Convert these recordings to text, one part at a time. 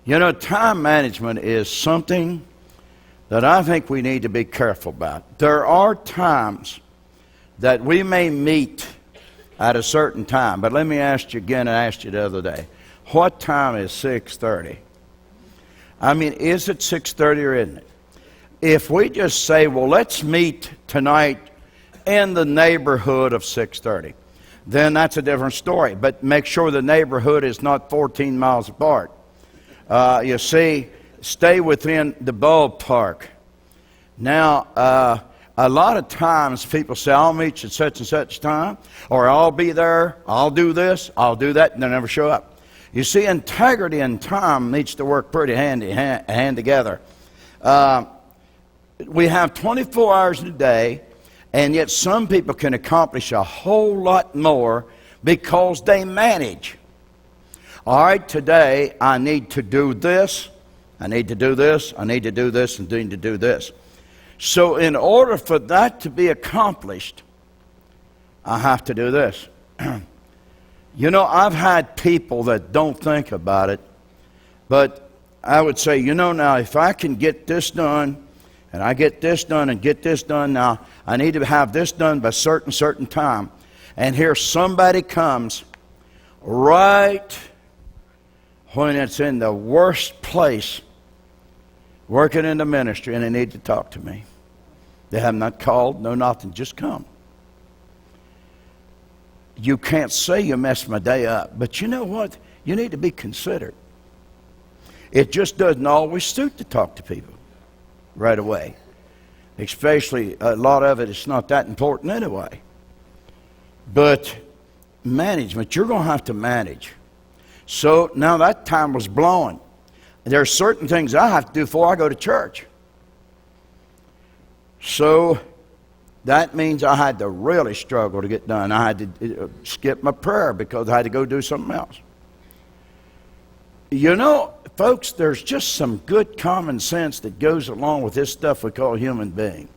You know, time management is something that I think we need to be careful about. There are times that we may meet at a certain time, but let me ask you again, I asked you the other day, what time is 6:30? I mean, is it 6:30 or isn't it? If we just say, well, let's meet tonight in the neighborhood of 6:30, then that's a different story. But make sure the neighborhood is not 14 miles apart. You see, stay within the ballpark. Now, a lot of times people say, I'll meet you at such and such time, or I'll be there, I'll do this, I'll do that, and they never show up. You see, integrity and time needs to work pretty hand together. We have 24 hours in a day, and yet some people can accomplish a whole lot more because they manage. All right, today I need to do this, I need to do this, I need to do this, and I need to do this. So in order for that to be accomplished, I have to do this. You know, I've had people that don't think about it, but I would say, you know, now if I can get this done, and I get this done and get this done, now I need to have this done by certain time. And here somebody comes right when it's in the worst place, working in the ministry, and they need to talk to me. They have not called, no nothing, just come. You can't say you messed my day up, but you know what? You need to be considerate. It just doesn't always suit to talk to people right away. Especially, a lot of it is not that important anyway. But management, you're going to have to manage. So now that time was blowing. There are certain things I have to do before I go to church. So that means I had to really struggle to get done. I had to skip my prayer because I had to go do something else. You know, folks, there's just some good common sense that goes along with this stuff we call human being.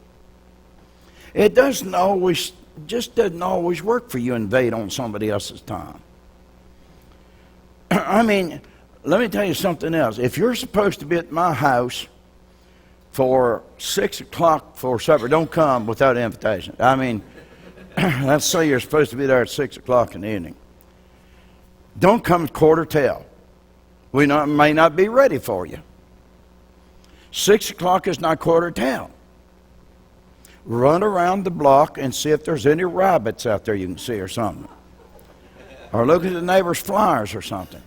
It just doesn't always work for you to invade on somebody else's time. I mean, let me tell you something else. If you're supposed to be at my house for 6 o'clock for supper, don't come without an invitation. I mean, let's say you're supposed to be there at 6 o'clock in the evening. Don't come at 1:45. We may not be ready for you. 6 o'clock is not 1:45. Run around the block and see if there's any rabbits out there you can see or something. Or look at the neighbor's flyers or something.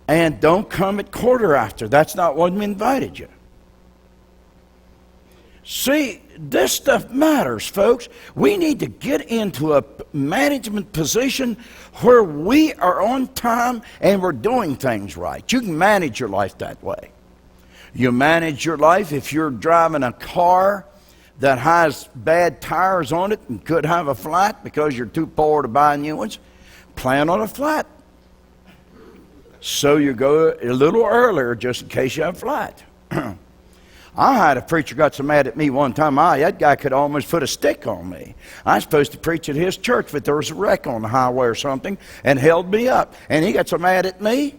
And don't come at 1:15. That's not when we invited you. See, this stuff matters, folks. We need to get into a management position where we are on time and we're doing things right. You can manage your life that way. You manage your life if you're driving a car that has bad tires on it and could have a flat because you're too poor to buy new ones. Plan on a flat. So you go a little earlier just in case you have a flat. I had a preacher got so mad at me one time, that guy could almost put a stick on me. I was supposed to preach at his church, but there was a wreck on the highway or something and held me up. And he got so mad at me.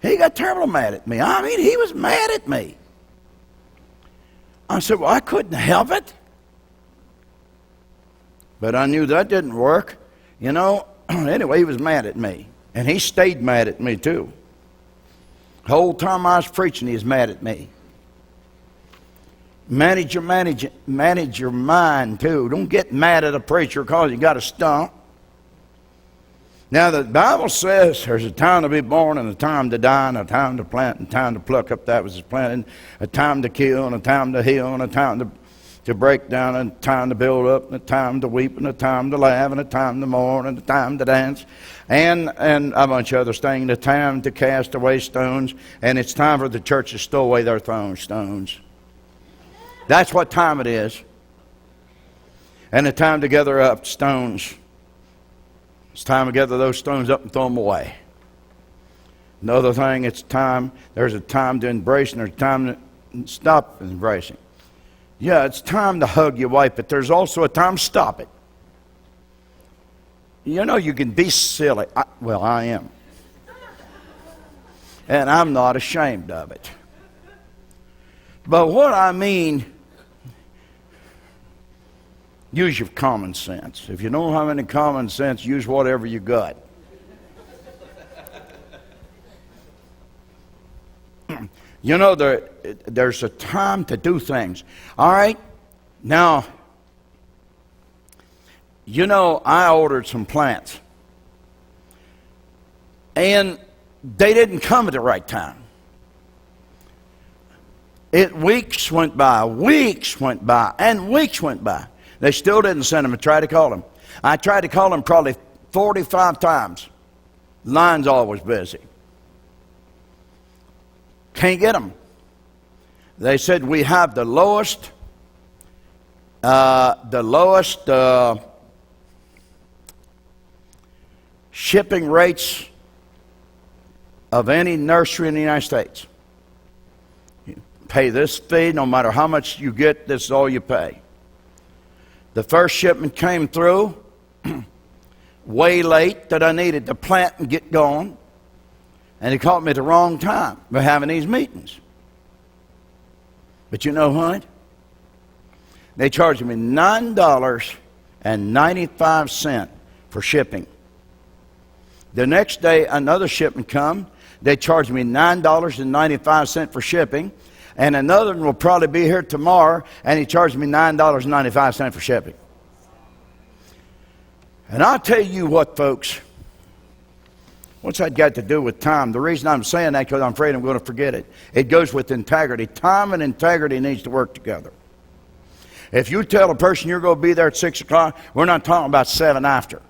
He got terribly mad at me. I mean, he was mad at me. I said, well, I couldn't help it. But I knew that didn't work. You know, anyway, he was mad at me. And he stayed mad at me too. The whole time I was preaching, he was mad at me. Manage your mind too. Don't get mad at a preacher because you got a stump. Now the Bible says there's a time to be born and a time to die and a time to plant and a time to pluck up that which is planted, a time to kill and a time to heal and a time to break down and a time to build up and a time to weep and a time to laugh and a time to mourn and a time to dance and a bunch of other things, a time to cast away stones, and it's time for the church to stow away their throwing stones. That's what time it is. And the time to gather up stones. It's time to gather those stones up and throw them away. Another thing, there's a time to embrace and there's a time to stop embracing. Yeah, it's time to hug your wife, but there's also a time to stop it. You know, you can be silly. I am. And I'm not ashamed of it. But what I mean, use your common sense. If you don't have any common sense, use whatever you got. You know, there's a time to do things. All right? Now, you know, I ordered some plants. And they didn't come at the right time. Weeks went by, and weeks went by. They still didn't send them. I tried to call them. I tried to call them probably 45 times. Line's always busy. Can't get them. They said we have the lowest shipping rates of any nursery in the United States. You pay this fee, no matter how much you get, this is all you pay. The first shipment came through way late that I needed to plant and get going. And it caught me at the wrong time by having these meetings. But you know what? They charged me $9.95 for shipping. The next day, another shipment come. They charged me $9.95 for shipping. And another one will probably be here tomorrow, and he charged me $9.95 for shipping. And I'll tell you what, folks. What's that got to do with time? The reason I'm saying that is because I'm afraid I'm going to forget it. It goes with integrity. Time and integrity needs to work together. If you tell a person you're going to be there at 6 o'clock, we're not talking about 7 after.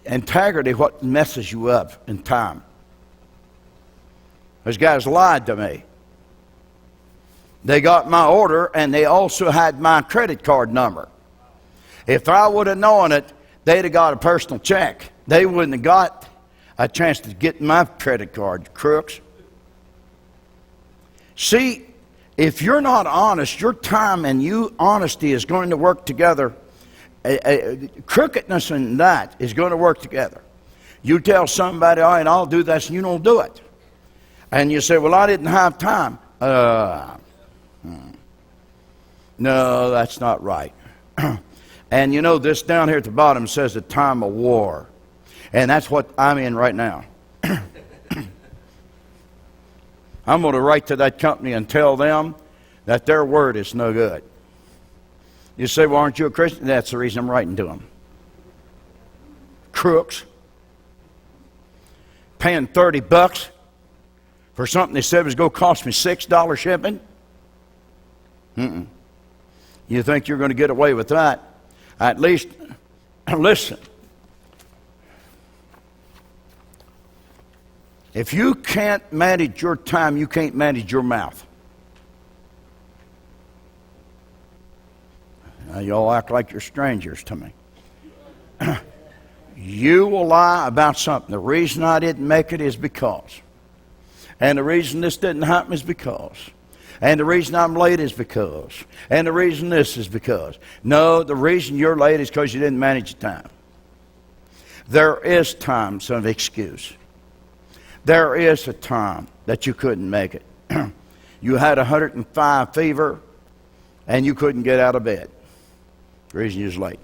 Integrity, what messes you up in time. Those guys lied to me. They got my order, and they also had my credit card number. If I would have known it, they'd have got a personal check. They wouldn't have got a chance to get my credit card, crooks. See, if you're not honest, your time and honesty is going to work together. Crookedness and that is going to work together. You tell somebody, all right, I'll do this, and you don't do it. And you say, well, I didn't have time. No, that's not right. And you know, this down here at the bottom says the time of war. And that's what I'm in right now. I'm going to write to that company and tell them that their word is no good. You say, well, aren't you a Christian? That's the reason I'm writing to them. Crooks. Paying $30 for something they said was going to cost me $6 shipping? You think you're going to get away with that? At least, listen. If you can't manage your time, you can't manage your mouth. Now, y'all act like you're strangers to me. You will lie about something. The reason I didn't make it is because. And the reason this didn't happen is because. And the reason I'm late is because. And the reason this is because. No, the reason you're late is because you didn't manage your time. There is times of excuse. There is a time that you couldn't make it. You had 105 fever and you couldn't get out of bed. The reason you was late.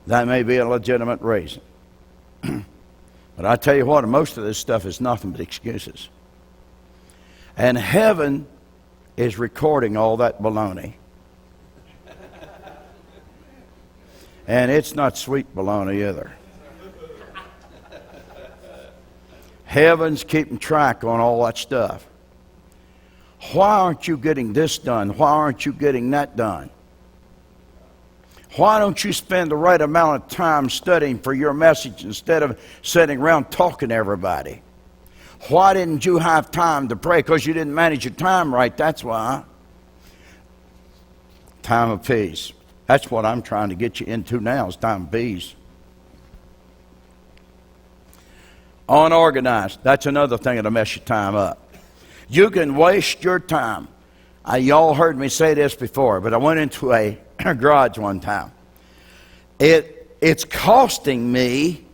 That may be a legitimate reason. But I tell you what, most of this stuff is nothing but excuses. And heaven is recording all that baloney. And it's not sweet baloney either. Heaven's keeping track on all that stuff. Why aren't you getting this done? Why aren't you getting that done? Why don't you spend the right amount of time studying for your message instead of sitting around talking to everybody? Why didn't you have time to pray? Because you didn't manage your time right, that's why. Time of peace. That's what I'm trying to get you into now, is time of peace. Unorganized. That's another thing that'll mess your time up. You can waste your time. Y'all heard me say this before, but I went into a garage one time. It's costing me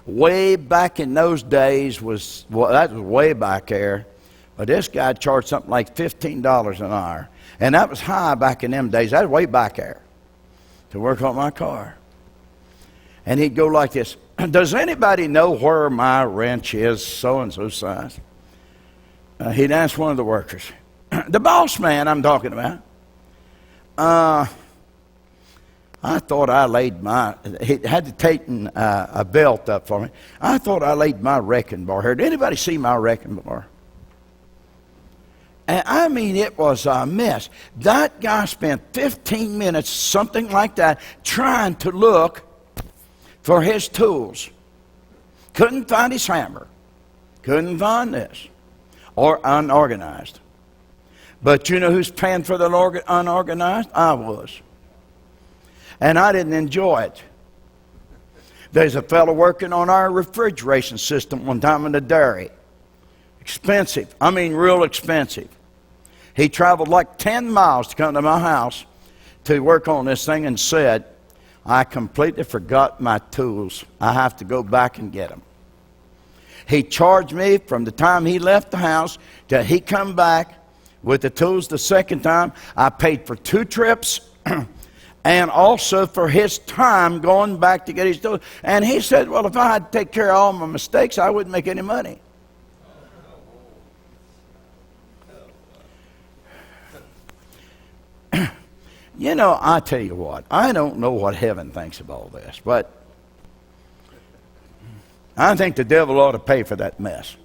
way back in those days that was way back there. But this guy charged something like $15 an hour. And that was high back in them days. That was way back there to work on my car. And he'd go like this. Does anybody know where my wrench is so-and-so size? He'd ask one of the workers. The boss man I'm talking about. I thought I laid he had to tighten a belt up for me. I thought I laid my wrecking bar here. Did anybody see my wrecking bar? And I mean, it was a mess. That guy spent 15 minutes, something like that, trying to look for his tools. Couldn't find his hammer. Couldn't find this. Or unorganized. But you know who's paying for the unorganized? I was. And I didn't enjoy it. There's a fellow working on our refrigeration system one time in the dairy. Expensive. I mean, real expensive. He traveled like 10 miles to come to my house to work on this thing and said, I completely forgot my tools. I have to go back and get them. He charged me from the time he left the house till he come back with the tools the second time. I paid for 2 trips and also for his time going back to get his tools. And he said, well, if I had to take care of all my mistakes, I wouldn't make any money. You know, I tell you what, I don't know what heaven thinks of all this, but I think the devil ought to pay for that mess.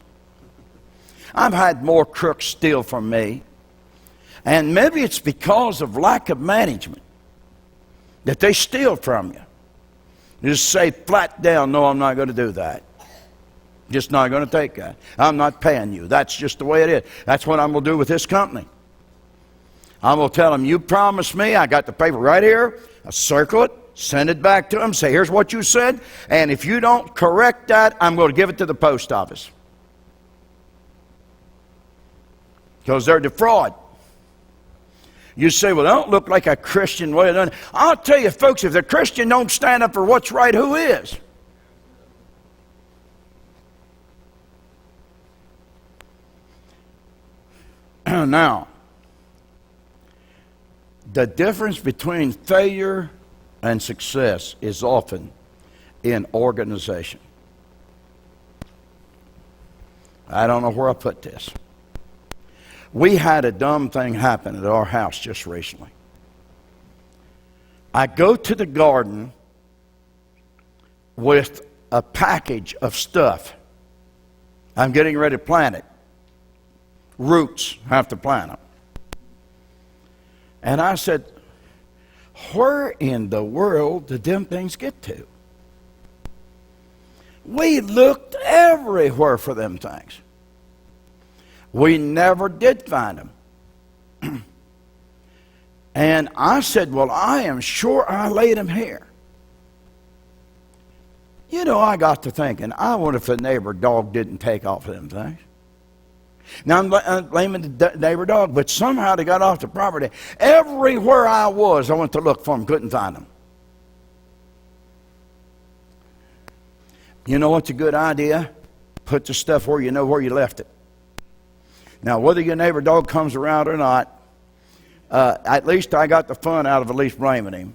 I've had more crooks steal from me, and maybe it's because of lack of management that they steal from you. You just say flat down, no, I'm not going to do that. Just not going to take that. I'm not paying you. That's just the way it is. That's what I'm going to do with this company. I'm going to tell them, you promised me, I got the paper right here, I circle it, send it back to them, say, here's what you said, and if you don't correct that, I'm going to give it to the post office. Because they're defraud. You say, well, I don't look like a Christian way of doing it. I'll tell you, folks, if the Christian don't stand up for what's right, who is? Now, the difference between failure and success is often in organization. I don't know where I put this. We had a dumb thing happen at our house just recently. I go to the garden with a package of stuff. I'm getting ready to plant it. Roots, have to plant them. And I said, where in the world did them things get to? We looked everywhere for them things. We never did find them. And I said, well, I am sure I laid them here. You know, I got to thinking, I wonder if the neighbor dog didn't take off them things. Now, I'm blaming the neighbor dog, but somehow they got off the property. Everywhere I was, I went to look for them, couldn't find them. You know what's a good idea? Put the stuff where you know where you left it. Now, whether your neighbor dog comes around or not, at least I got the fun out of at least blaming him.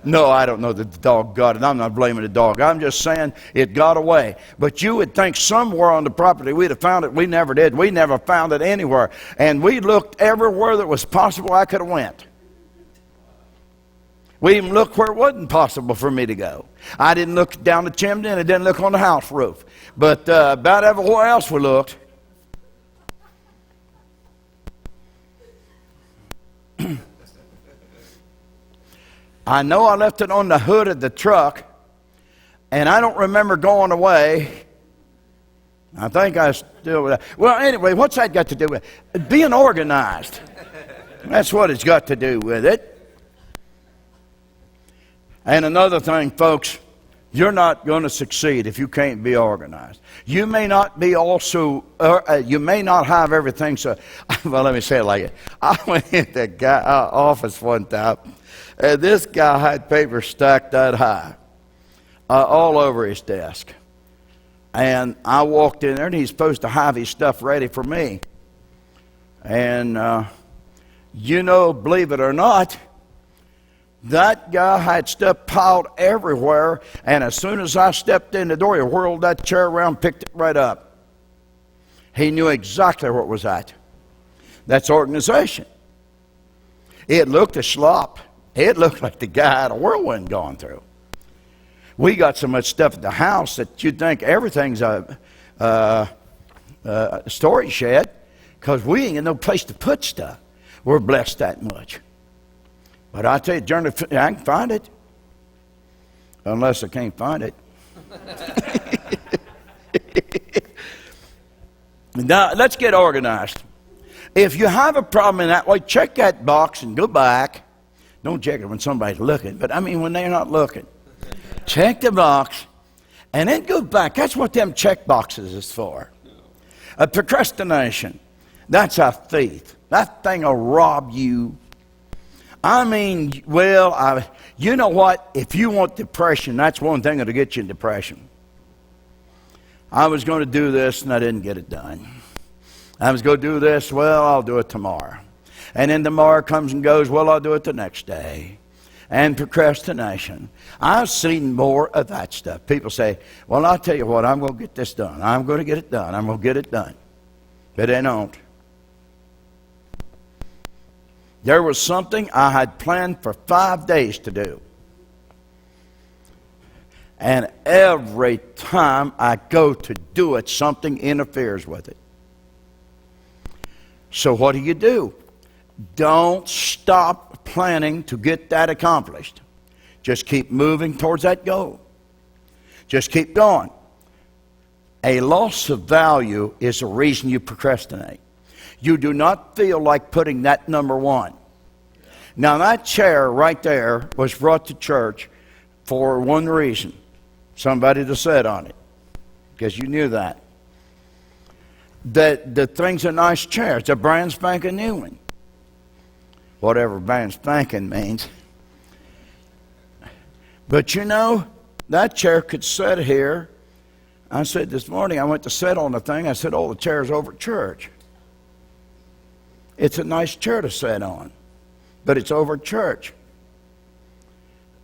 No, I don't know that the dog got it. I'm not blaming the dog. I'm just saying it got away. But you would think somewhere on the property we'd have found it. We never did. We never found it anywhere. And we looked everywhere that was possible I could have went. We even looked where it wasn't possible for me to go. I didn't look down the chimney and I didn't look on the house roof. But about everywhere else we looked. I know I left it on the hood of the truck, and I don't remember going away. I think I still... Well, anyway, what's that got to do with it? Being organized. That's what it's got to do with it. And another thing, folks, you're not going to succeed if you can't be organized. You may not be also... you may not have everything so... Well, let me say it like it. I went in the guy office one time, and this guy had paper stacked that high. all over his desk. And I walked in there, and he's supposed to have his stuff ready for me. And, believe it or not, that guy had stuff piled everywhere, and as soon as I stepped in the door, he whirled that chair around, picked it right up. He knew exactly where it was at. That's organization. It looked a slop. It looked like the guy had a whirlwind going through. We got so much stuff at the house that you'd think everything's a storage shed, because we ain't got no place to put stuff. We're blessed that much. But I tell you, I can find it. Unless I can't find it. Now, let's get organized. If you have a problem in that way, check that box and go back. Don't check it when somebody's looking, but I mean when they're not looking. Check the box and then go back. That's what them check boxes is for. Procrastination. That's a thief. That thing will rob you. I mean, you know what? If you want depression, that's one thing that'll get you in depression. I was going to do this and I didn't get it done. I was going to do this, I'll do it tomorrow. And then tomorrow comes and goes, I'll do it the next day. And procrastination. I've seen more of that stuff. People say, I'll tell you what, I'm going to get this done. I'm going to get it done. I'm going to get it done. But they don't. There was something I had planned for 5 days to do. And every time I go to do it, something interferes with it. So what do? Don't stop planning to get that accomplished. Just keep moving towards that goal. Just keep going. A loss of value is the reason you procrastinate. You do not feel like putting that number one. Now that chair right there was brought to church for one reason. Somebody to sit on it. Because you knew that. The thing's a nice chair. It's a brand spanking new one. Whatever brand spanking means. But that chair could sit here. I said this morning, I went to sit on the thing. I said, the chair's over at church. It's a nice chair to sit on. But it's over at church.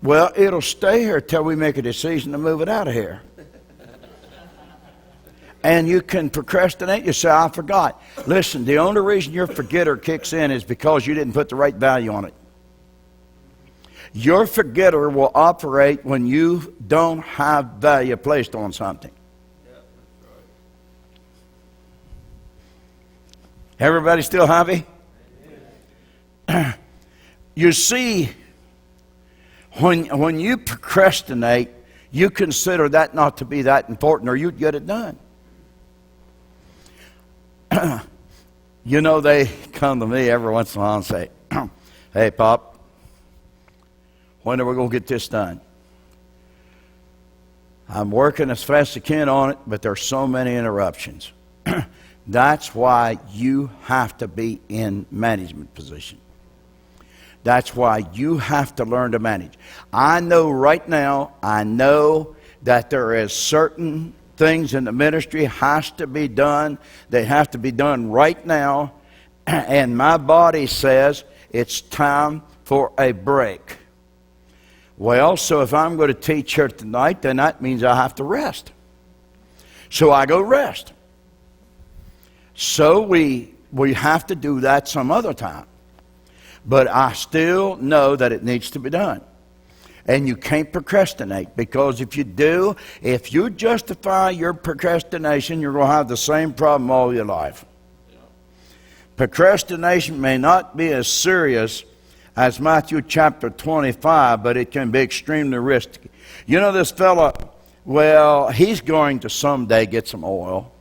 It'll stay here till we make a decision to move it out of here. And you can procrastinate. You say, I forgot. Listen, the only reason your forgetter kicks in is because you didn't put the right value on it. Your forgetter will operate when you don't have value placed on something. Everybody still happy? You see, when you procrastinate, you consider that not to be that important, or you'd get it done. They come to me every once in a while and say, hey, Pop, when are we going to get this done? I'm working as fast as I can on it, but there's so many interruptions. That's why you have to be in management position. That's why you have to learn to manage. I know right now, that there is certain things in the ministry has to be done. They have to be done right now. And my body says it's time for a break. So if I'm going to teach here tonight, then that means I have to rest. So I go rest. So we have to do that some other time. But I still know that it needs to be done. And you can't procrastinate, because if you justify your procrastination, you're going to have the same problem all your life. Yeah. Procrastination may not be as serious as Matthew chapter 25, but it can be extremely risky. This fella, he's going to someday get some oil.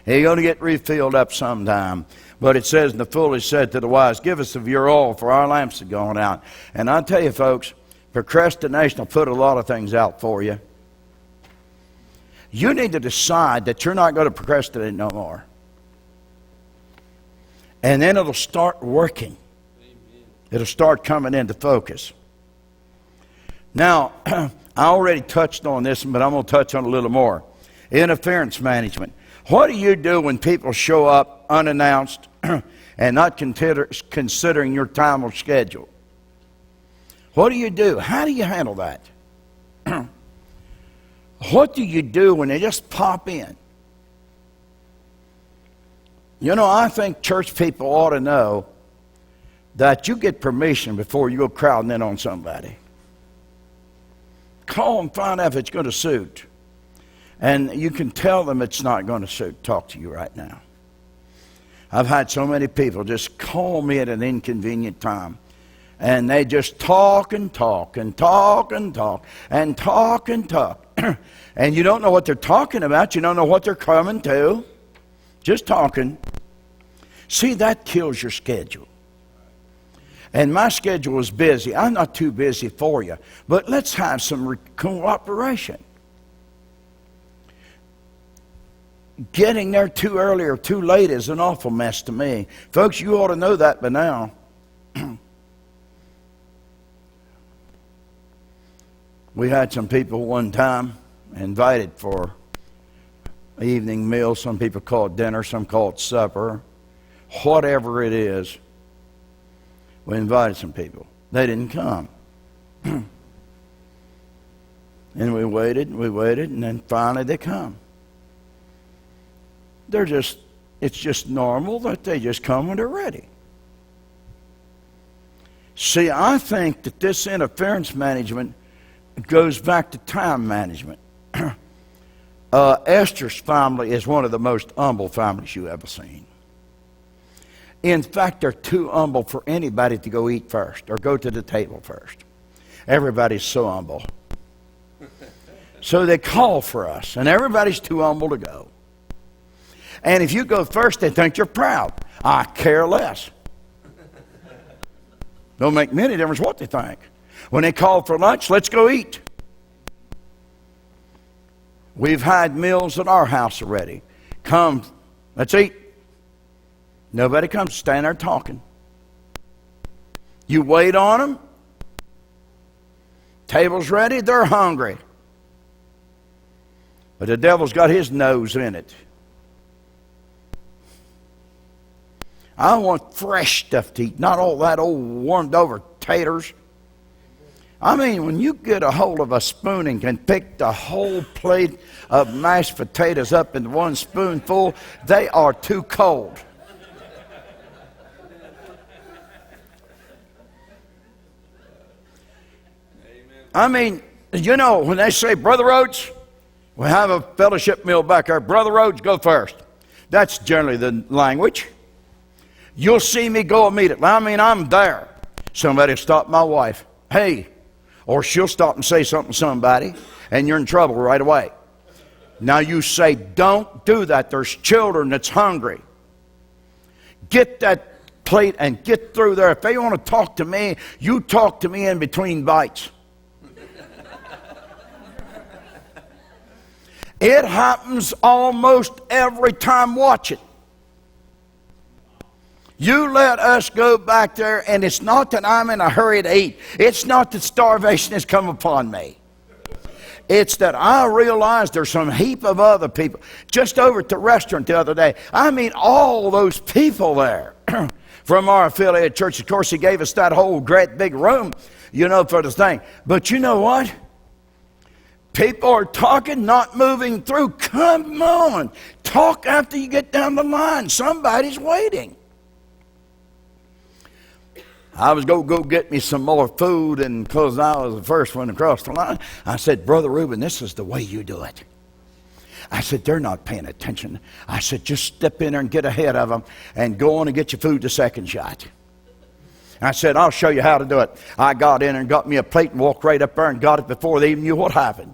He's going to get refilled up sometime. But it says, and the foolish said to the wise, give us of your oil, for our lamps are going out. And I tell you, folks, procrastination will put a lot of things out for you. You need to decide that you're not going to procrastinate no more. And then it'll start working. Amen. It'll start coming into focus. Now, I already touched on this, but I'm going to touch on it a little more. Interference management. What do you do when people show up unannounced and not considering your time or schedule? What do you do? How do you handle that? What do you do when they just pop in? You know, I think church people ought to know that you get permission before you go crowding in on somebody. Call and find out if it's going to suit. And you can tell them it's not going to suit. Talk to you right now. I've had so many people just call me at an inconvenient time. And they just talk and talk and talk and talk and talk and talk. And you don't know what they're talking about. You don't know what they're coming to. Just talking. See, that kills your schedule. And my schedule is busy. I'm not too busy for you. But let's have some cooperation. Getting there too early or too late is an awful mess to me. Folks, you ought to know that by now. We had some people one time invited for an evening meal. Some people call it dinner, some call it supper. Whatever it is, we invited some people. They didn't come. And we waited, and then finally they come. It's just normal that they just come when they're ready. See, I think that this interference management goes back to time management. Esther's family is one of the most humble families you've ever seen. In fact, they're too humble for anybody to go eat first or go to the table first. Everybody's so humble. So they call for us, and everybody's too humble to go. And if you go first, they think you're proud. I care less. Don't make me any difference what they think. When they call for lunch, let's go eat. We've had meals at our house already. Come, let's eat. Nobody comes, stand there talking. You wait on them. Table's ready, they're hungry. But the devil's got his nose in it. I want fresh stuff to eat, not all that old warmed over taters. I mean, when you get a hold of a spoon and can pick the whole plate of mashed potatoes up in one spoonful, they are too cold. I mean, you know, when they say, Brother Rhodes, we have a fellowship meal back there. Brother Rhodes, go first. That's generally the language. You'll see me go immediately. I mean, I'm there. Somebody will stop my wife. Hey. Or she'll stop and say something to somebody, and you're in trouble right away. Now you say, don't do that. There's children that's hungry. Get that plate and get through there. If they want to talk to me, you talk to me in between bites. It happens almost every time. Watch it. You let us go back there, and it's not that I'm in a hurry to eat. It's not that starvation has come upon me. It's that I realize there's some heap of other people. Just over at the restaurant the other day, I mean all those people there from our affiliated church. Of course, he gave us that whole great big room, you know, for the thing. But you know what? People are talking, not moving through. Come on. Talk after you get down the line. Somebody's waiting. I was going to go get me some more food, and because I was the first one across the line, I said, Brother Reuben, this is the way you do it. I said, they're not paying attention. I said, just step in there and get ahead of them and go on and get your food the second shot. I said, I'll show you how to do it. I got in and got me a plate and walked right up there and got it before they even knew what happened.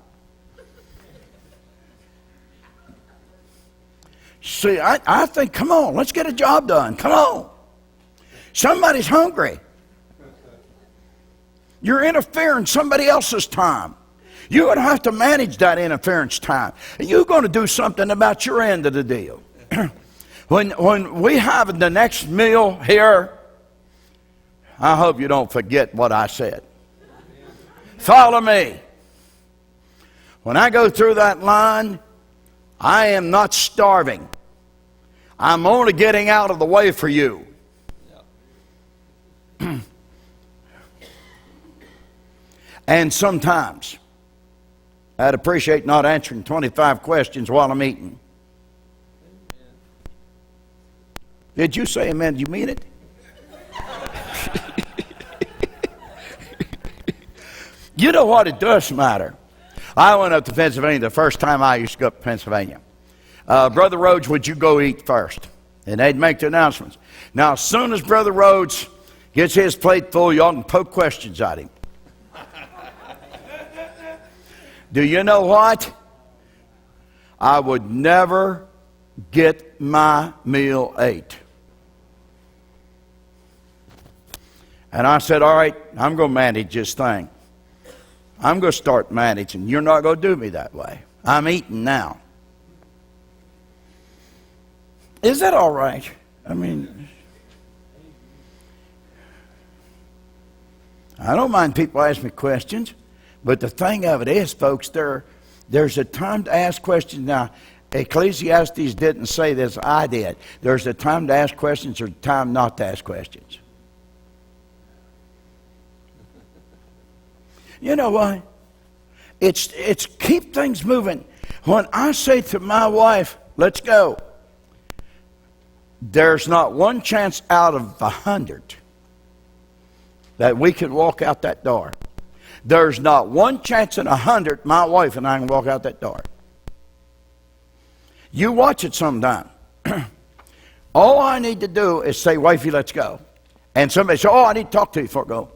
See, I think, come on, let's get a job done. Come on. Somebody's hungry. You're interfering somebody else's time. You're going to have to manage that interference time. You're going to do something about your end of the deal. When we have the next meal here, I hope you don't forget what I said. Follow me. When I go through that line, I am not starving. I'm only getting out of the way for you. And sometimes I'd appreciate not answering 25 questions while I'm eating. Did you say amen? Did you mean it? You know what? It does matter. I went up to Pennsylvania the first time I used to go up to Pennsylvania. Brother Rhodes, would you go eat first? And they'd make the announcements. Now, as soon as Brother Rhodes gets his plate full, y'all can poke questions at him. Do you know what? I would never get my meal ate. And I said, all right, I'm going to manage this thing. I'm going to start managing. You're not going to do me that way. I'm eating now. Is that all right? I mean, I don't mind people asking me questions, but the thing of it is, folks, there's a time to ask questions. Now, Ecclesiastes didn't say this, I did. There's a time to ask questions, there's a time not to ask questions. You know what? It's keep things moving. When I say to my wife, let's go, there's not one chance out of 100 that we can walk out that door. There's not one chance in 100 my wife and I can walk out that door. You watch it sometime. All I need to do is say, wifey, let's go. And somebody say, oh, I need to talk to you before I go.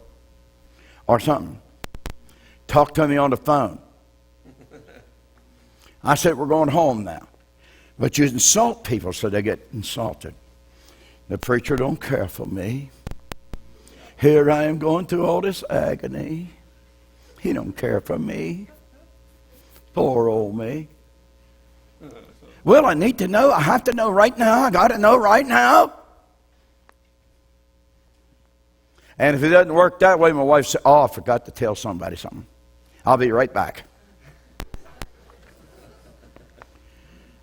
Or something. Talk to me on the phone. I said, we're going home now. But you insult people so they get insulted. The preacher don't care for me. Here I am going through all this agony. He don't care for me. Poor old me. Well, I need to know. I have to know right now. I got to know right now. And if it doesn't work that way, my wife said, oh, I forgot to tell somebody something. I'll be right back.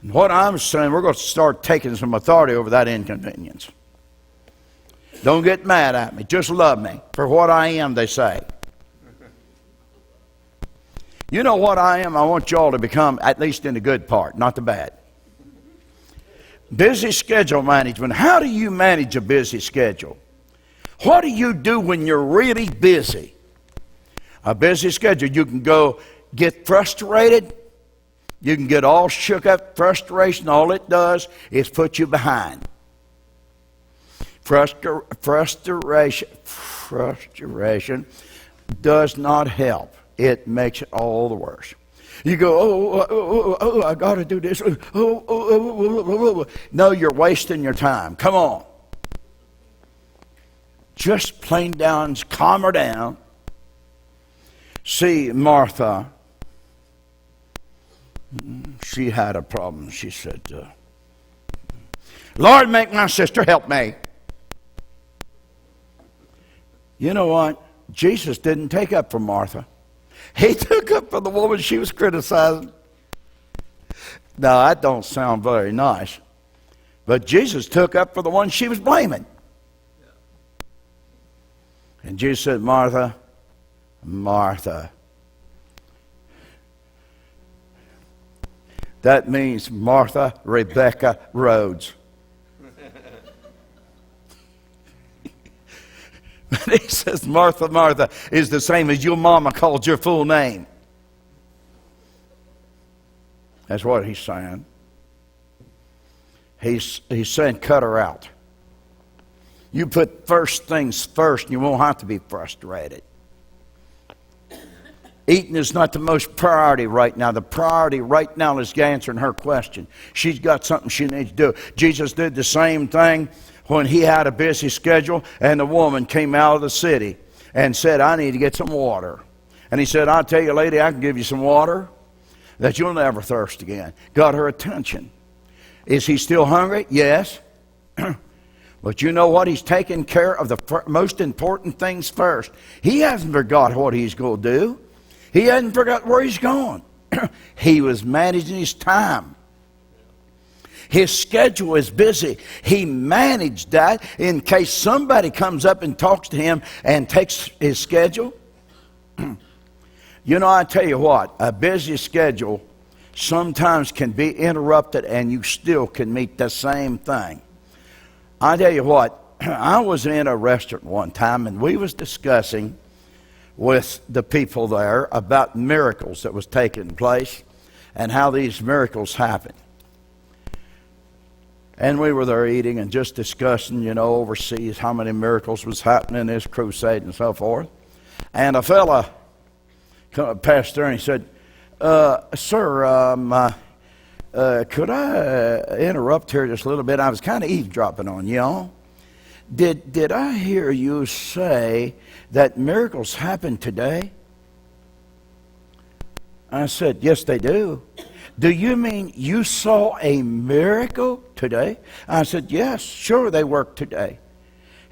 And what I'm saying, we're going to start taking some authority over that inconvenience. Don't get mad at me. Just love me for what I am, they say. You know what I am? I want y'all to become, at least in the good part, not the bad. Busy schedule management. How do you manage a busy schedule? What do you do when you're really busy? A busy schedule, you can go get frustrated. You can get all shook up. Frustration, all it does is put you behind. Frustration does not help. It makes it all the worse. You go, I got to do this. No, you're wasting your time. Come on. Just plain down, calm her down. See, Martha, she had a problem. She said, Lord, make my sister help me. You know what? Jesus didn't take up for Martha. He took up for the woman she was criticizing. Now, that don't sound very nice. But Jesus took up for the one she was blaming. And Jesus said, Martha, Martha. That means Martha Rebecca Rhodes. He says Martha, Martha is the same as your mama called your full name. That's what he's saying. He's saying cut her out. You put first things first and you won't have to be frustrated. Eating is not the most priority right now. The priority right now is answering her question. She's got something she needs to do. Jesus did the same thing when he had a busy schedule and the woman came out of the city and said, I need to get some water. And he said, I'll tell you, lady, I can give you some water that you'll never thirst again. Got her attention. Is he still hungry? Yes. But you know what? He's taking care of the most important things first. He hasn't forgot what he's going to do. He hasn't forgot where he's going. He was managing his time. His schedule is busy. He managed that in case somebody comes up and talks to him and takes his schedule. You know, I tell you what, a busy schedule sometimes can be interrupted and you still can meet the same thing. I tell you what, I was in a restaurant one time and we was discussing with the people there about miracles that was taking place and how these miracles happened. And we were there eating and just discussing, you know, overseas how many miracles was happening in this crusade and so forth. And a fella passed there and he said, Sir, could I interrupt here just a little bit? I was kind of eavesdropping on y'all. Did I hear you say that miracles happen today? I said, yes, they do. Do you mean you saw a miracle today? I said, yes, sure they work today.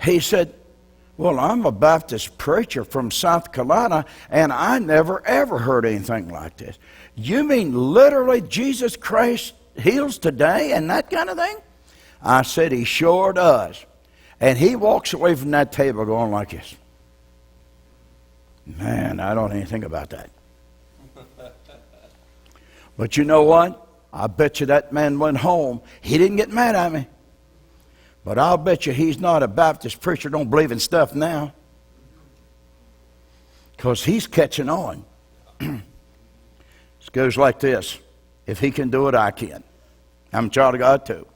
He said, well, I'm a Baptist preacher from South Carolina, and I never ever heard anything like this. You mean literally Jesus Christ heals today and that kind of thing? I said, he sure does. And he walks away from that table going like this. Man, I don't know anything about that. But you know what? I bet you that man went home. He didn't get mad at me. But I'll bet you he's not a Baptist preacher, don't believe in stuff now. Because he's catching on. It goes like this. If he can do it, I can. I'm a child of God too.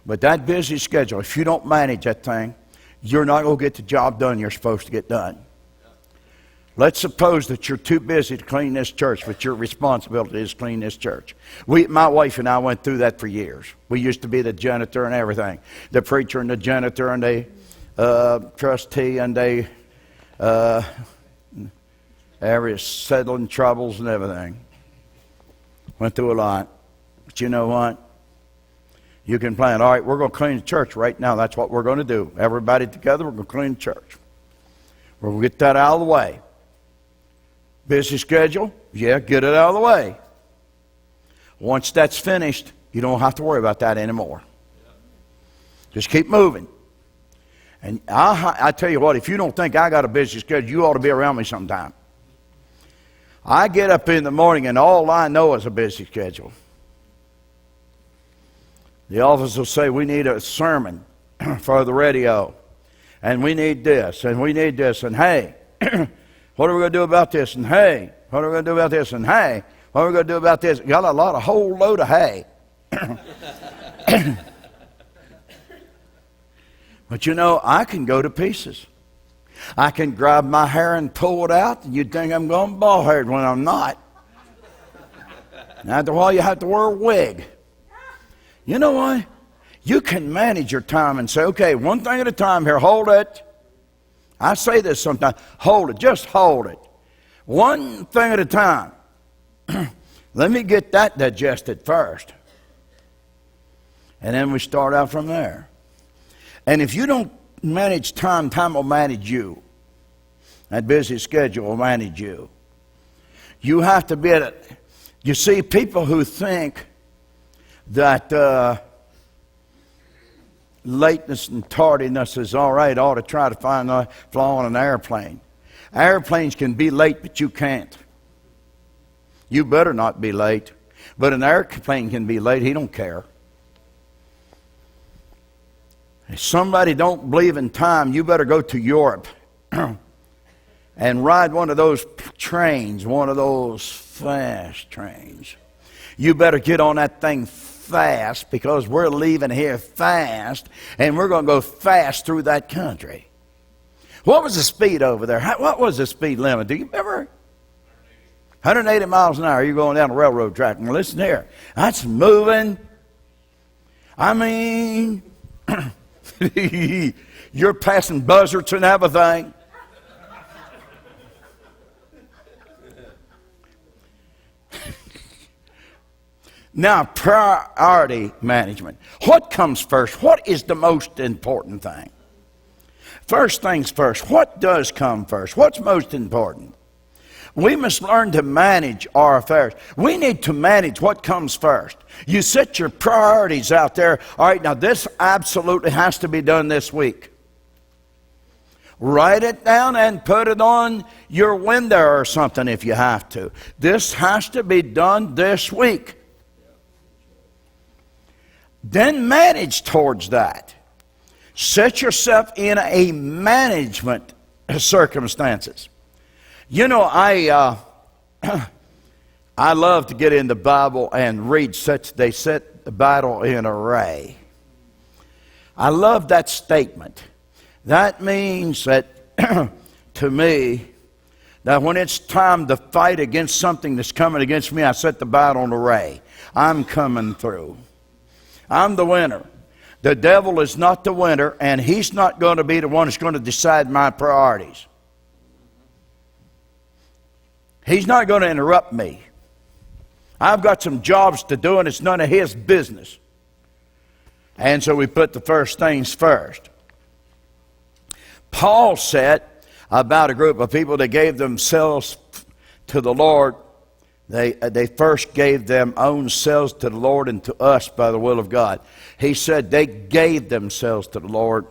But that busy schedule, if you don't manage that thing, you're not going to get the job done you're supposed to get done. Let's suppose that you're too busy to clean this church, but your responsibility is to clean this church. My wife and I went through that for years. We used to be the janitor and everything. The preacher and the janitor and the trustee and the various settling troubles and everything. Went through a lot. But you know what? You can plan, all right, we're going to clean the church right now. That's what we're going to do. Everybody together, we're going to clean the church. We're going to get that out of the way. Busy schedule? Yeah, get it out of the way. Once that's finished, you don't have to worry about that anymore. Just keep moving. And I tell you what, if you don't think I got a busy schedule, you ought to be around me sometime. I get up in the morning and all I know is a busy schedule. The office will say, we need a sermon for the radio. And we need this, and we need this, and hey, what are we going to do about this? And hey, what are we going to do about this? And hey, what are we going to do about this? Got a whole load of hay. But you know, I can go to pieces. I can grab my hair and pull it out, and you'd think I'm going bald-haired when I'm not. And after a while, you have to wear a wig. You know what? You can manage your time and say, okay, one thing at a time here, hold it. I say this sometimes, hold it, just hold it. One thing at a time. Let me get that digested first. And then we start out from there. And if you don't manage time, time will manage you. That busy schedule will manage you. You have to be at it. You see, people who think that lateness and tardiness is all right, ought to try to find a flaw on an airplane. Airplanes can be late, but you can't. You better not be late. But an airplane can be late, he don't care. If somebody don't believe in time, you better go to Europe and ride one of those trains, one of those fast trains. You better get on that thing fast, because we're leaving here fast, and we're going to go fast through that country. What was the speed over there? What was the speed limit? Do you remember? 180 miles an hour. You're going down the railroad track. Now listen here. That's moving. I mean, you're passing buzzards and everything. Now, priority management. What comes first? What is the most important thing? First things first. What does come first? What's most important? We must learn to manage our affairs. We need to manage what comes first. You set your priorities out there. All right, now this absolutely has to be done this week. Write it down and put it on your window or something if you have to. This has to be done this week. Then manage towards that. Set yourself in a management circumstances. You know, I love to get in the Bible and read such. They set the Bible in array. I love that statement. That means that, to me, that when it's time to fight against something that's coming against me, I set the Bible in array. I'm coming through. I'm the winner. The devil is not the winner, and he's not going to be the one that's going to decide my priorities. He's not going to interrupt me. I've got some jobs to do, and it's none of his business. And so we put the first things first. Paul said about a group of people that gave themselves to the Lord. They first gave them own selves to the Lord and to us by the will of God. He said they gave themselves to the Lord.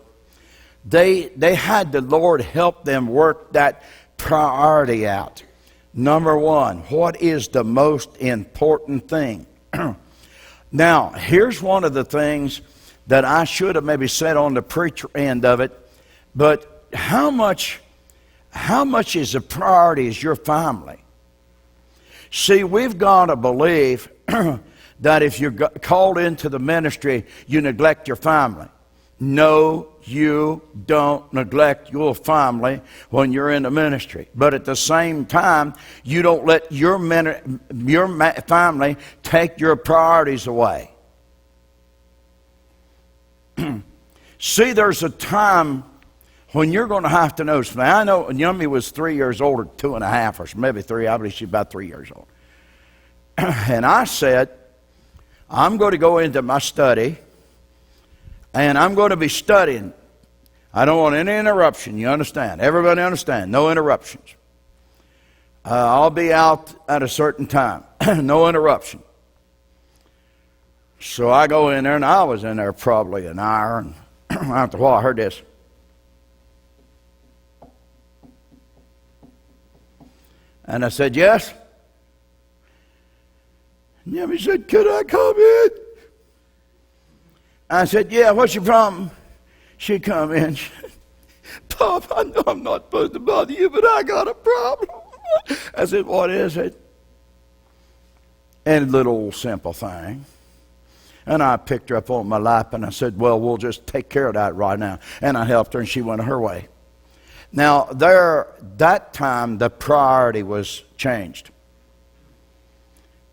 They had the Lord help them work that priority out. Number one, what is the most important thing? Now, here's one of the things that I should have maybe said on the preacher end of it, but how much is a priority is your family? See, we've got to believe that if you're called into the ministry, you neglect your family. No, you don't neglect your family when you're in the ministry. But at the same time, you don't let your family take your priorities away. See, there's a time when you're going to have to know something. I know Yummy was 3 years old, or 2.5, or maybe 3. I believe she's about 3 years old. And I said, I'm going to go into my study, and I'm going to be studying. I don't want any interruption, you understand? Everybody understand? No interruptions. I'll be out at a certain time. No interruption. So I go in there, and I was in there probably an hour, and after a while I heard this. And I said, yes. And Yummy said, could I come in? I said, yeah, what's your problem? She come in. She said, Pop, I know I'm not supposed to bother you, but I got a problem. I said, what is it? And a little simple thing. And I picked her up on my lap, and I said, well, we'll just take care of that right now. And I helped her, and she went her way. Now, that time, the priority was changed.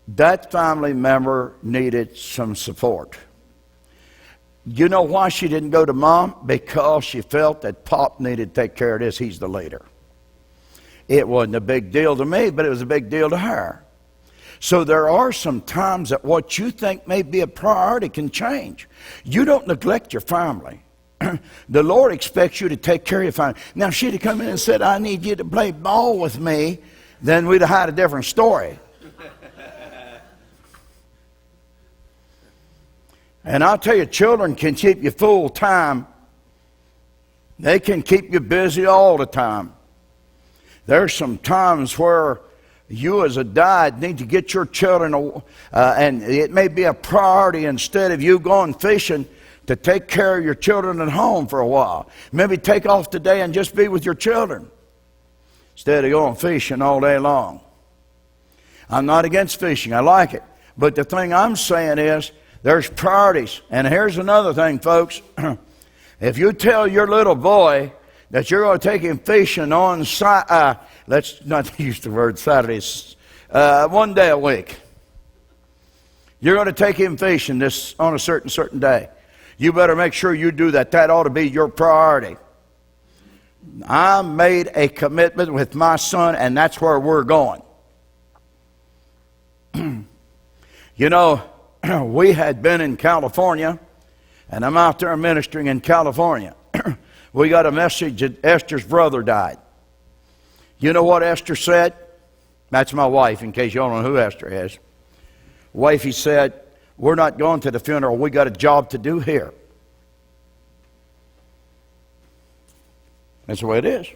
That family member needed some support. You know why she didn't go to Mom? Because she felt that Pop needed to take care of this. He's the leader. It wasn't a big deal to me, but it was a big deal to her. So there are some times that what you think may be a priority can change. You don't neglect your family. The Lord expects you to take care of your family. Now, if she'd have come in and said, I need you to play ball with me, then we'd have had a different story. And I'll tell you, children can keep you full time. They can keep you busy all the time. There's some times where you as a dad need to get your children, and it may be a priority instead of you going fishing, to take care of your children at home for a while. Maybe take off today and just be with your children instead of going fishing all day long. I'm not against fishing. I like it. But the thing I'm saying is there's priorities. And here's another thing, folks. If you tell your little boy that you're going to take him fishing on, let's not use the word Saturdays, one day a week. You're going to take him fishing on a certain day. You better make sure you do that. That ought to be your priority. I made a commitment with my son, and that's where we're going. You know, we had been in California, and I'm out there ministering in California. We got a message that Esther's brother died. You know what Esther said? That's my wife, in case you don't know who Esther is. Wifey said, we're not going to the funeral. We got a job to do here. That's the way it is.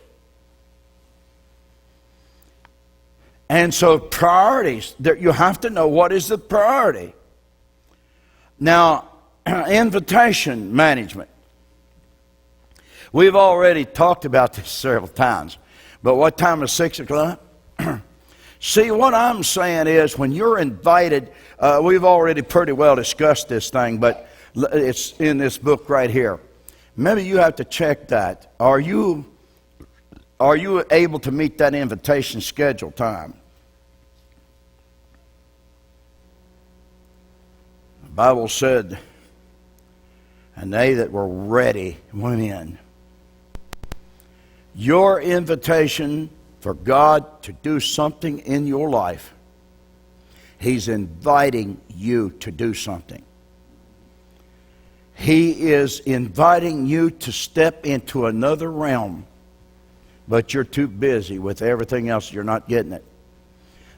And so priorities, you have to know what is the priority. Now, invitation management. We've already talked about this several times. But what time is 6 o'clock? See, what I'm saying is when you're invited, we've already pretty well discussed this thing, but it's in this book right here. Maybe you have to check that. Are you able to meet that invitation schedule time? The Bible said, and they that were ready went in. Your invitation for God to do something in your life, He's inviting you to do something. He is inviting you to step into another realm, but you're too busy with everything else, you're not getting it.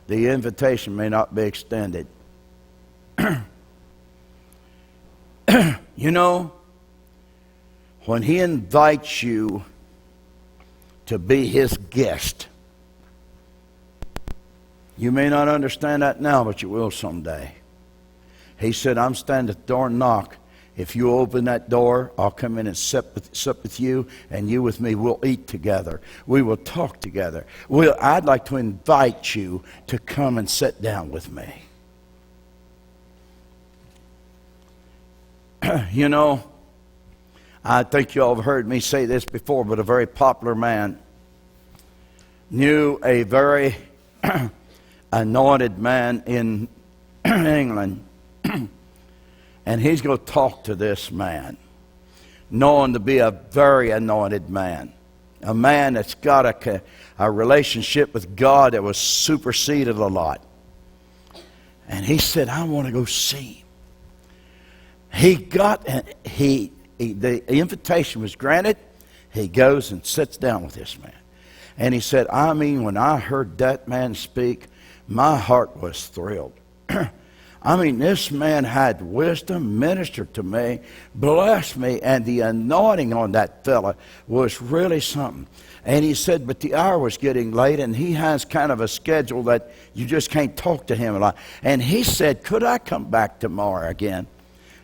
The invitation may not be extended. You know, when He invites you to be His guest, you may not understand that now, but you will someday. He said, I'm standing at the door and knock. If you open that door, I'll come in and sup with you, and you with me. We'll eat together. We will talk together. I'd like to invite you to come and sit down with me. You know, I think you all have heard me say this before, but a very popular man knew a very anointed man in England. And he's going to talk to this man, known to be a very anointed man. A man that's got a relationship with God that was superseded a lot. And he said, I want to go see him. The invitation was granted. He goes and sits down with this man. And he said, I mean, when I heard that man speak, my heart was thrilled. I mean, this man had wisdom, ministered to me, blessed me, and the anointing on that fella was really something. And he said, but the hour was getting late, and he has kind of a schedule that you just can't talk to him a lot. And he said, could I come back tomorrow again?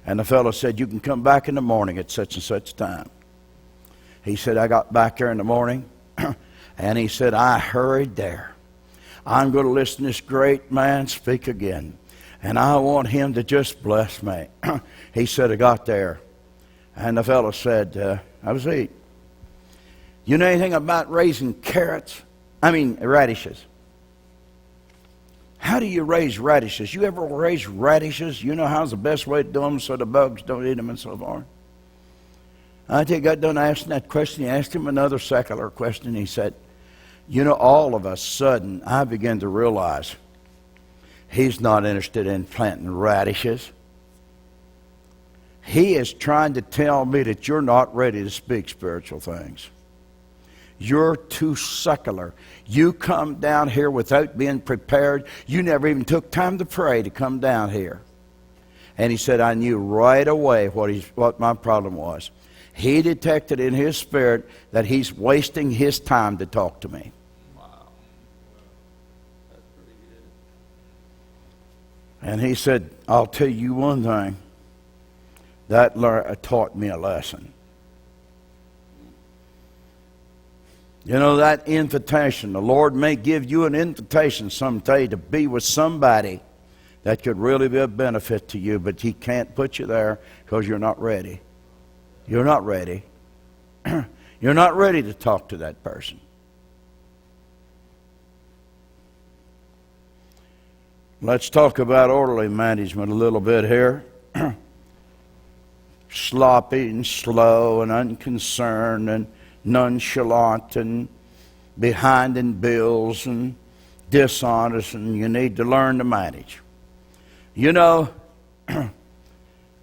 And the fellow said, you can come back in the morning at such and such time. He said, I got back there in the morning, and he said, I hurried there. I'm going to listen to this great man speak again. And I want him to just bless me. He said, I got there. And the fellow said, I was eating. You know anything about raising radishes? How do you raise radishes? You ever raise radishes? You know how's the best way to do them so the bugs don't eat them and so forth? I think I got done asking that question. He asked him another secular question. He said, you know, all of a sudden, I began to realize he's not interested in planting radishes. He is trying to tell me that you're not ready to speak spiritual things. You're too secular. You come down here without being prepared. You never even took time to pray to come down here. And he said, I knew right away what my problem was. He detected in his spirit that he's wasting his time to talk to me. Wow. That's pretty good. And he said, I'll tell you one thing. That taught me a lesson. You know, that invitation, the Lord may give you an invitation someday to be with somebody that could really be a benefit to you, but He can't put you there because you're not ready. You're not ready. You're not ready to talk to that person. Let's talk about orderly management a little bit here. Sloppy and slow and unconcerned and nonchalant and behind in bills and dishonest, and you need to learn to manage. You know,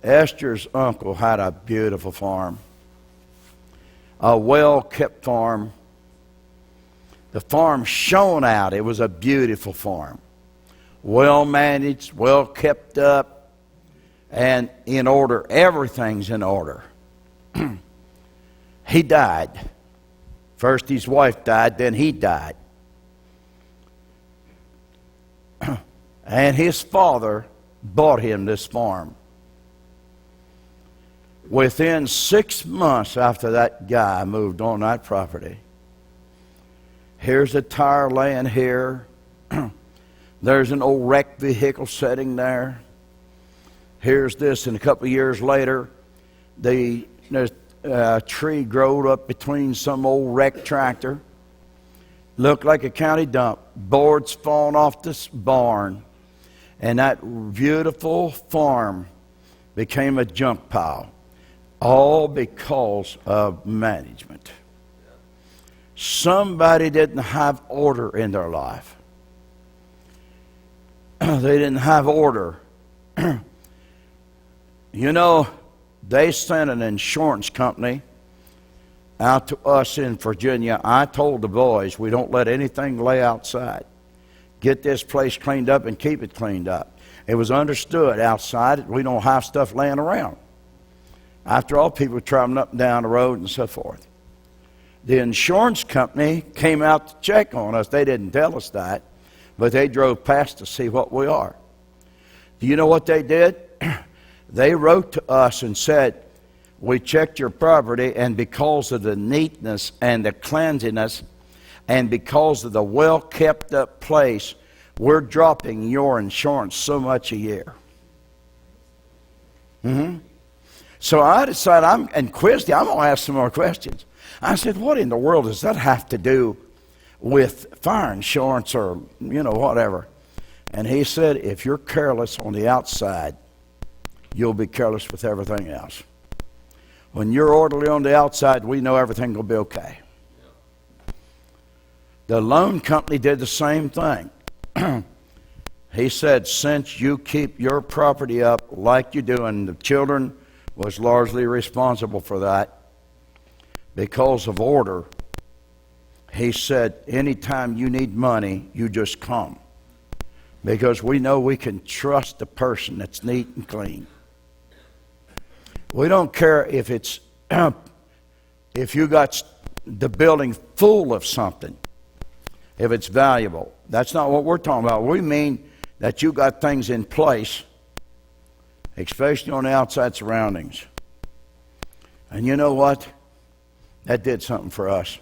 Esther's uncle had a beautiful farm, a well-kept farm. The farm shone out. It was a beautiful farm. Well managed, well kept up, and in order. Everything's in order. He died. First his wife died, then he died. And his father bought him this farm. Within 6 months after that guy moved on that property, here's a tire laying here. There's an old wrecked vehicle sitting there. Here's this, and a couple of years later, there's a tree growed up between some old wrecked tractor. Looked like a county dump. Boards falling off this barn. And that beautiful farm became a junk pile. All because of management. Somebody didn't have order in their life. They didn't have order. You know, they sent an insurance company out to us in Virginia. I told the boys, we don't let anything lay outside. Get this place cleaned up and keep it cleaned up. It was understood outside we don't have stuff laying around. After all, people were traveling up and down the road and so forth. The insurance company came out to check on us. They didn't tell us that, but they drove past to see what we are. Do you know what they did? They wrote to us and said, we checked your property, and because of the neatness and the cleanliness and because of the well-kept-up place, we're dropping your insurance so much a year. So I decided, I'm going to ask some more questions. I said, what in the world does that have to do with fire insurance or, whatever? And he said, if you're careless on the outside, you'll be careless with everything else. When you're orderly on the outside, we know everything will be okay. The loan company did the same thing. He said, since you keep your property up like you do, and the children was largely responsible for that because of order, he said, anytime you need money, you just come. Because we know we can trust the person that's neat and clean. We don't care if it's if you got the building full of something, if it's valuable. That's not what we're talking about. We mean that you got things in place, especially on the outside surroundings. And you know what? That did something for us.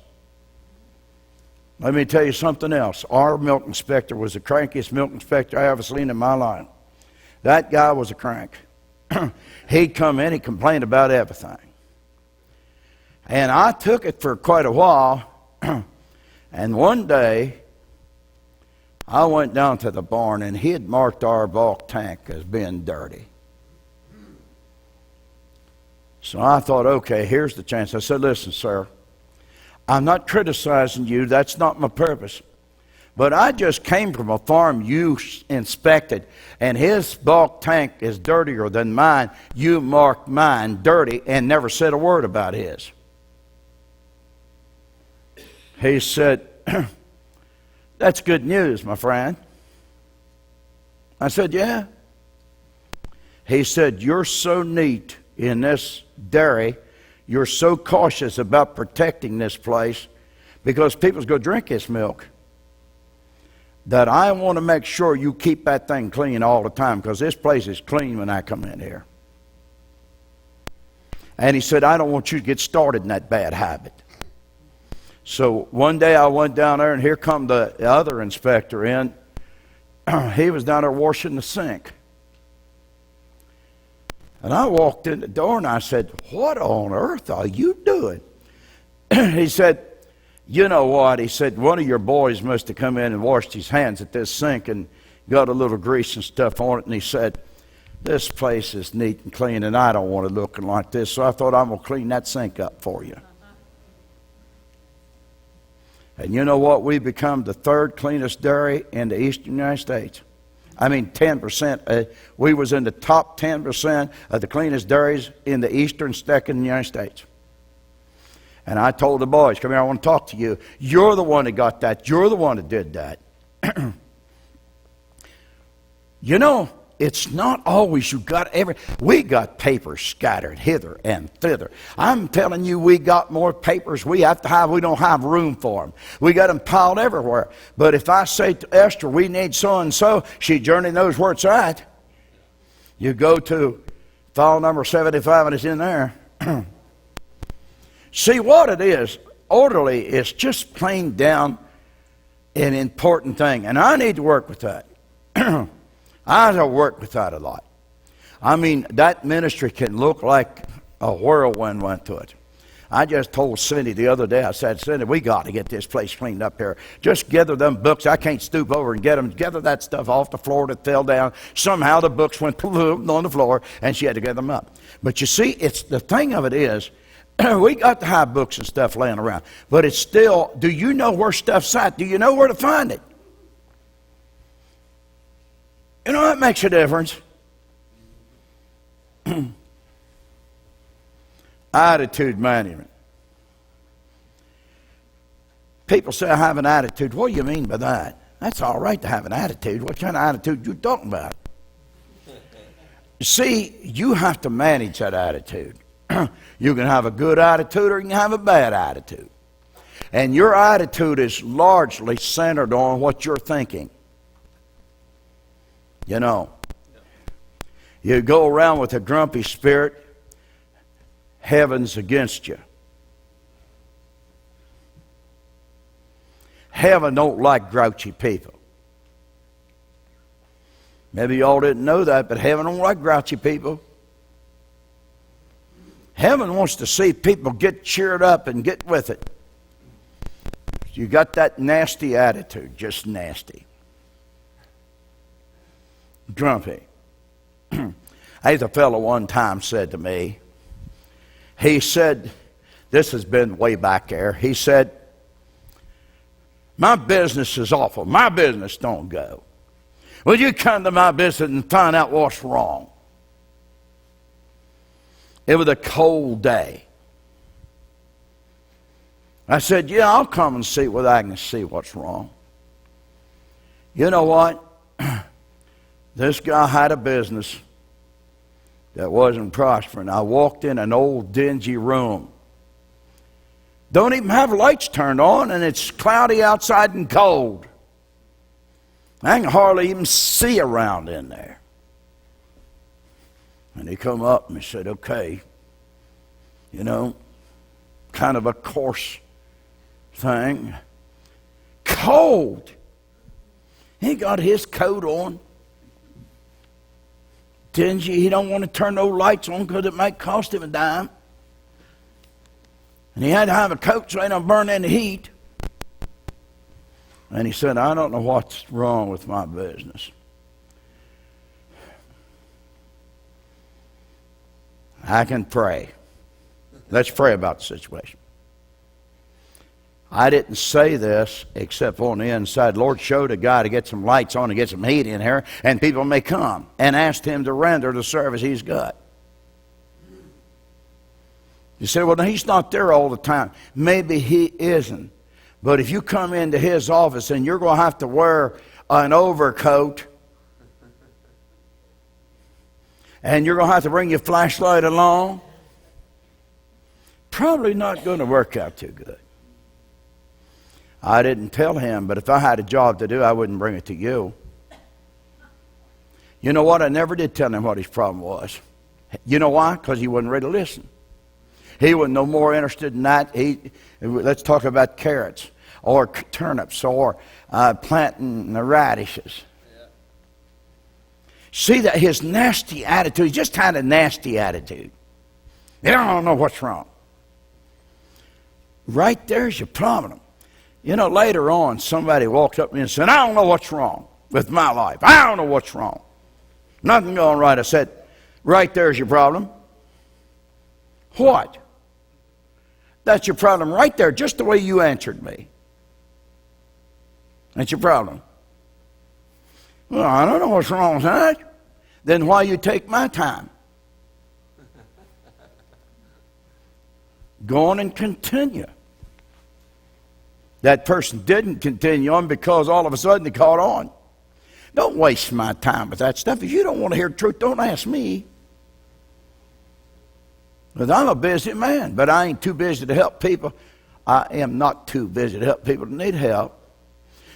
Let me tell you something else. Our milk inspector was the crankiest milk inspector I ever seen in my life. That guy was a crank. He'd come in, he complained about everything. And I took it for quite a while. And one day, I went down to the barn, and he had marked our bulk tank as being dirty. So I thought, okay, here's the chance. I said, listen, sir, I'm not criticizing you. That's not my purpose. But I just came from a farm you inspected, and his bulk tank is dirtier than mine. You marked mine dirty and never said a word about his. He said, that's good news, my friend. I said, yeah. He said, you're so neat in this dairy. You're so cautious about protecting this place because people's going to drink this milk, that I want to make sure you keep that thing clean all the time, because this place is clean when I come in here. And he said, I don't want you to get started in that bad habit. So one day I went down there, and here come the other inspector in. He was down there washing the sink. And I walked in the door, and I said, what on earth are you doing? He said, you know what? He said, one of your boys must have come in and washed his hands at this sink and got a little grease and stuff on it. And he said, this place is neat and clean, and I don't want it looking like this. So I thought, I'm going to clean that sink up for you. And you know what? We've become the third cleanest dairy in the eastern United States. I mean, 10%. We was in the top 10% of the cleanest dairies in the eastern second United States. And I told the boys, come here, I want to talk to you. You're the one that got that. You're the one that did that. You know, it's not always you got we got papers scattered hither and thither. I'm telling you, we got more papers we don't have room for them. We got them piled everywhere. But if I say to Esther, we need so-and-so, she generally knows where it's at. You go to file number 75 and it's in there. See what it is, orderly is just plain down an important thing. And I need to work with that. I have to work with that a lot. I mean, that ministry can look like a whirlwind went to it. I just told Cindy the other day, I said, Cindy, we got to get this place cleaned up here. Just gather them books. I can't stoop over and get them. Gather that stuff off the floor that fell down. Somehow the books went on the floor, and she had to get them up. But you see, it's the thing of it is, we got to have books and stuff laying around. But it's still, do you know where stuff's at? Do you know where to find it? You know, that makes a difference. Attitude management. People say I have an attitude. What do you mean by that? That's all right to have an attitude. What kind of attitude you talking about? See, you have to manage that attitude. You can have a good attitude or you can have a bad attitude. And your attitude is largely centered on what you're thinking. You know, you go around with a grumpy spirit, heaven's against you. Heaven don't like grouchy people. Maybe y'all didn't know that, but heaven don't like grouchy people. Heaven wants to see people get cheered up and get with it. You got that nasty attitude, just nasty. Grumpy. As a fellow one time said to me, he said, this has been way back there, he said, my business is awful. My business don't go. Will you come to my business and find out what's wrong? It was a cold day. I said, yeah, I'll come and see whether I can see what's wrong. You know what? This guy had a business that wasn't prospering. I walked in an old dingy room. Don't even have lights turned on, and it's cloudy outside and cold. I can hardly even see around in there. And he come up and he said, okay, you know, kind of a coarse thing. Cold. He got his coat on. Dingy. He don't want to turn no lights on because it might cost him a dime. And he had to have a coat so he don't burn in the heat. And he said, I don't know what's wrong with my business. I can pray. Let's pray about the situation. I didn't say this except on the inside. Lord showed a guy to get some lights on and get some heat in here, and people may come, and asked him to render the service he's got. You say, well, he's not there all the time. Maybe he isn't. But if you come into his office and you're going to have to wear an overcoat, and you're going to have to bring your flashlight along, probably not going to work out too good. I didn't tell him, but if I had a job to do, I wouldn't bring it to you. You know what? I never did tell him what his problem was. You know why? Because he wasn't ready to listen. He was no more interested in that. Let's talk about carrots or turnips or planting the radishes. Yeah. See that his nasty attitude, he just had a nasty attitude. I don't know what's wrong. Right there's your problem. You know, later on, somebody walked up to me and said, I don't know what's wrong with my life. I don't know what's wrong. Nothing going right. I said, right there's your problem. What? That's your problem right there, just the way you answered me. That's your problem. Well, I don't know what's wrong with that. Then why you take my time? Go on and continue. That person didn't continue on because all of a sudden they caught on. Don't waste my time with that stuff. If you don't want to hear the truth, don't ask me. Because I'm a busy man, but I ain't too busy to help people. I am not too busy to help people that need help.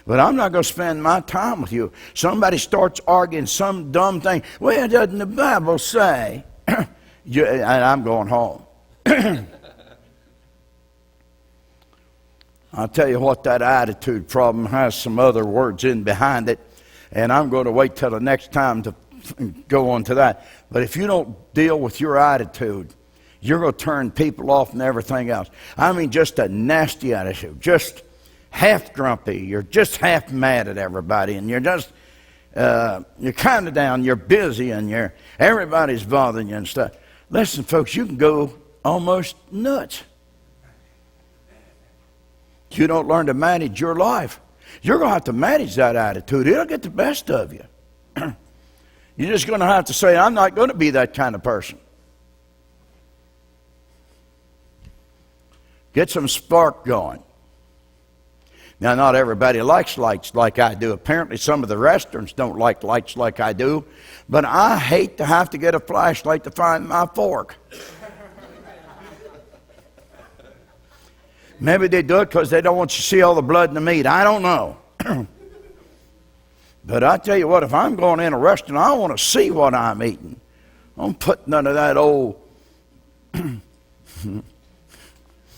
But I'm not going to spend my time with you. Somebody starts arguing some dumb thing. Well, doesn't the Bible say? And I'm going home. I'll tell you what, that attitude problem has some other words in behind it. And I'm going to wait till the next time to go on to that. But if you don't deal with your attitude, you're going to turn people off and everything else. I mean, just a nasty attitude. Just half grumpy. You're just half mad at everybody. And you're just, you're kind of down. You're busy and everybody's bothering you and stuff. Listen, folks, you can go almost nuts. You don't learn to manage your life. You're going to have to manage that attitude. It'll get the best of you. You're just going to have to say, I'm not going to be that kind of person. Get some spark going. Now, not everybody likes lights like I do. Apparently, some of the restaurants don't like lights like I do. But I hate to have to get a flashlight to find my fork. Maybe they do it because they don't want you to see all the blood in the meat. I don't know. But I tell you what, if I'm going in a restaurant, I want to see what I'm eating. I don't put none of that old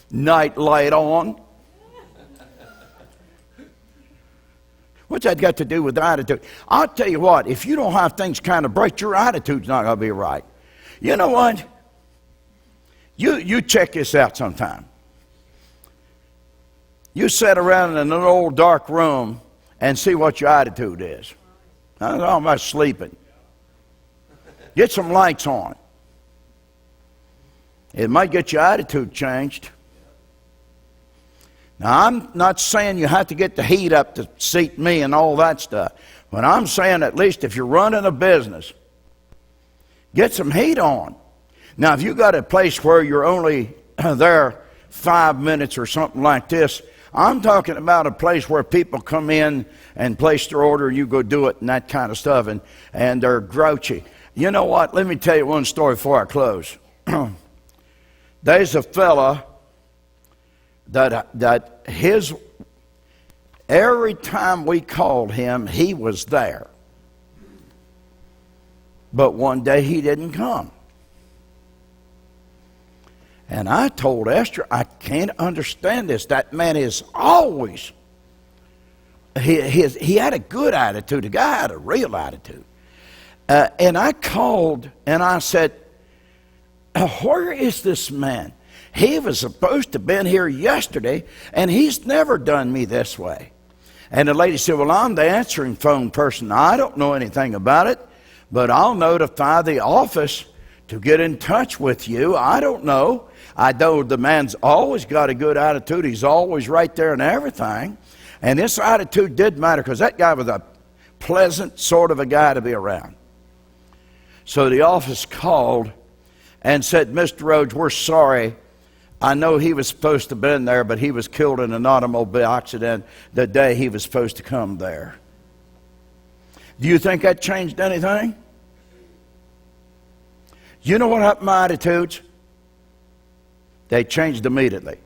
night light on. What's that got to do with attitude? I'll tell you what, if you don't have things kind of bright, your attitude's not going to be right. You know what? You check this out sometime. You sit around in an old dark room and see what your attitude is. I'm talking about sleeping. Get some lights on. It might get your attitude changed. Now, I'm not saying you have to get the heat up to seat me and all that stuff. But I'm saying at least if you're running a business, get some heat on. Now, if you got a place where you're only there 5 minutes or something like this, I'm talking about a place where people come in and place their order and you go do it and that kind of stuff, and they're grouchy. You know what? Let me tell you one story before I close. There's a fella that every time we called him, he was there. But one day he didn't come. And I told Esther, I can't understand this. That man is always, he had a good attitude. The guy had a real attitude. And I called and I said, where is this man? He was supposed to have been here yesterday, and he's never done me this way. And the lady said, well, I'm the answering phone person. I don't know anything about it, but I'll notify the office to get in touch with you. I don't know. I know the man's always got a good attitude. He's always right there and everything. And this attitude did matter because that guy was a pleasant sort of a guy to be around. So the office called and said, Mr. Rhodes, we're sorry. I know he was supposed to have been there, but he was killed in an automobile accident the day he was supposed to come there. Do you think that changed anything? You know what happened to my attitudes? They changed immediately.